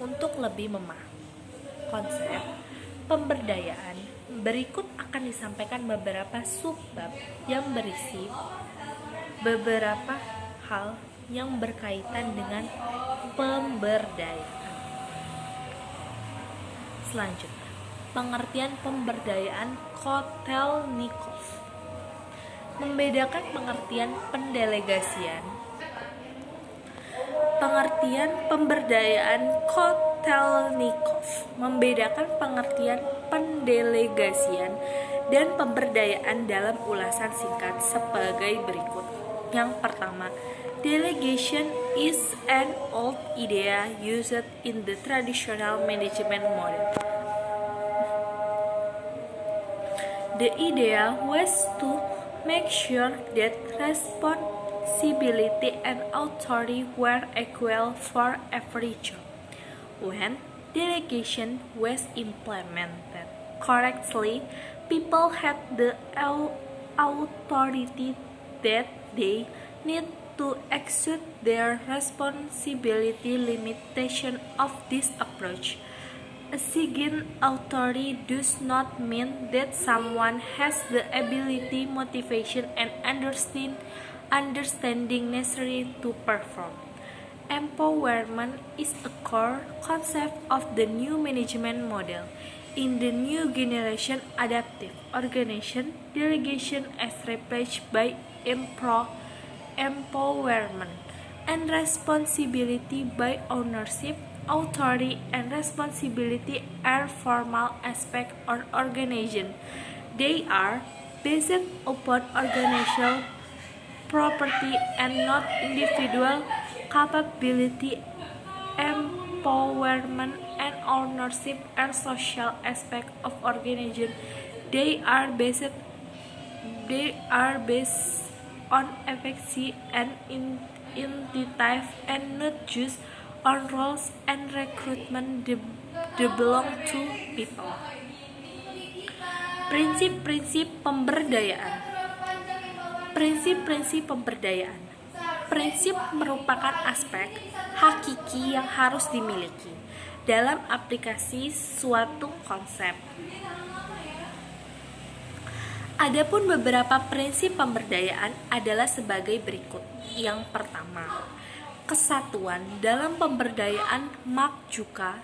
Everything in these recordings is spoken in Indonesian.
untuk lebih memahami konsep pemberdayaan, berikut akan disampaikan beberapa subbab yang berisi beberapa hal yang berkaitan dengan pemberdayaan. Selanjutnya, pengertian pemberdayaan Kotelnikov membedakan pengertian pendelegasian. Pengertian pemberdayaan Kotelnikov membedakan pengertian pendelegasian dan pemberdayaan dalam ulasan singkat sebagai berikut. Yang pertama, delegation is an old idea used in the traditional management model. The idea was to make sure that responsibility and authority were equal for every job. When delegation was implemented correctly, people had the authority that they need to exert their responsibility. Limitation of this approach. Assigning authority does not mean that someone has the ability, motivation, and understanding necessary to perform. Empowerment is a core concept of the new management model. In the new generation adaptive organization, delegation is replaced by empowerment, and responsibility by ownership. Authority and responsibility are formal aspects of organization. They are based upon organizational property and not individual capability. Empowerment and ownership are social aspects of organization. They are based on efficacy and initiative and not just on roles and recruitment. They belong to people. Prinsip-prinsip pemberdayaan. Prinsip-prinsip pemberdayaan. Prinsip merupakan aspek hakiki yang harus dimiliki dalam aplikasi suatu konsep. Adapun beberapa prinsip pemberdayaan adalah sebagai berikut. Yang pertama, kesatuan dalam pemberdayaan. Mark Juka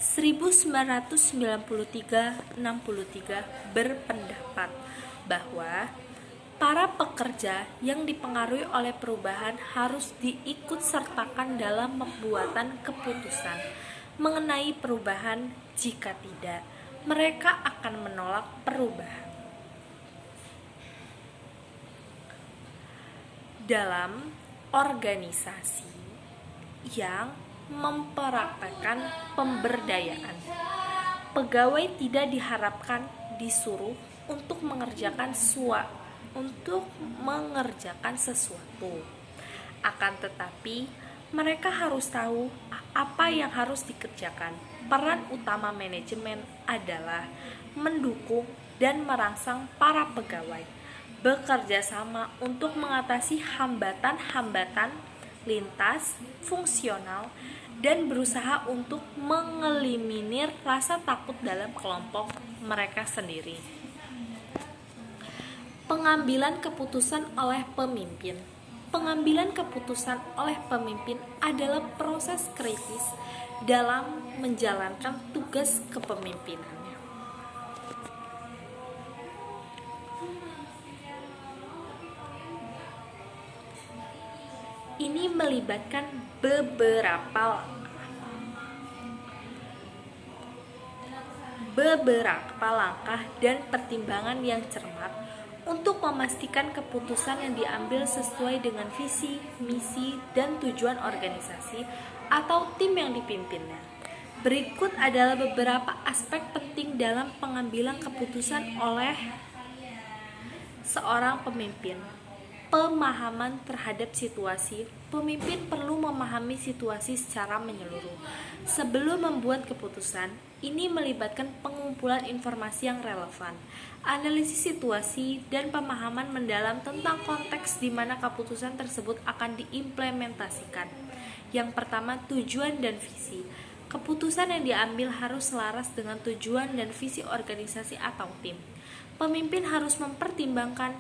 1993-63 berpendapat bahwa para pekerja yang dipengaruhi oleh perubahan harus diikutsertakan dalam pembuatan keputusan mengenai perubahan. Jika tidak, mereka akan menolak perubahan. Dalam organisasi yang mempraktekkan pemberdayaan, pegawai tidak diharapkan disuruh untuk mengerjakan sesuatu. Akan tetapi, mereka harus tahu apa yang harus dikerjakan. Peran utama manajemen adalah mendukung dan merangsang para pegawai bekerja sama untuk mengatasi hambatan-hambatan lintas fungsional dan berusaha untuk mengeliminir rasa takut dalam kelompok mereka sendiri. Pengambilan keputusan oleh pemimpin. Pengambilan keputusan oleh pemimpin adalah proses kritis dalam menjalankan tugas kepemimpinannya. Ini melibatkan beberapa langkah dan pertimbangan yang cermat untuk memastikan keputusan yang diambil sesuai dengan visi, misi, dan tujuan organisasi atau tim yang dipimpinnya. Berikut adalah beberapa aspek penting dalam pengambilan keputusan oleh seorang pemimpin. Pemahaman terhadap situasi. Pemimpin perlu memahami situasi secara menyeluruh sebelum membuat keputusan. Ini melibatkan pengumpulan informasi yang relevan, analisis situasi, dan pemahaman mendalam tentang konteks di mana keputusan tersebut akan diimplementasikan. Yang pertama, tujuan dan visi. Keputusan yang diambil harus selaras dengan tujuan dan visi organisasi atau tim. Pemimpin harus mempertimbangkan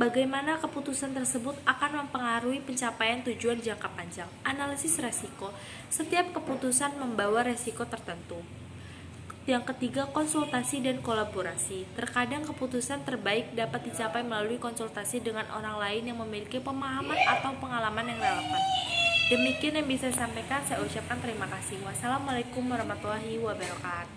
bagaimana keputusan tersebut akan mempengaruhi pencapaian tujuan jangka panjang. Analisis resiko. Setiap keputusan membawa resiko tertentu. Yang ketiga, konsultasi dan kolaborasi. Terkadang keputusan terbaik dapat dicapai melalui konsultasi dengan orang lain yang memiliki pemahaman atau pengalaman yang relevan. Demikian yang bisa saya sampaikan. Saya ucapkan terima kasih. Wassalamualaikum warahmatullahi wabarakatuh.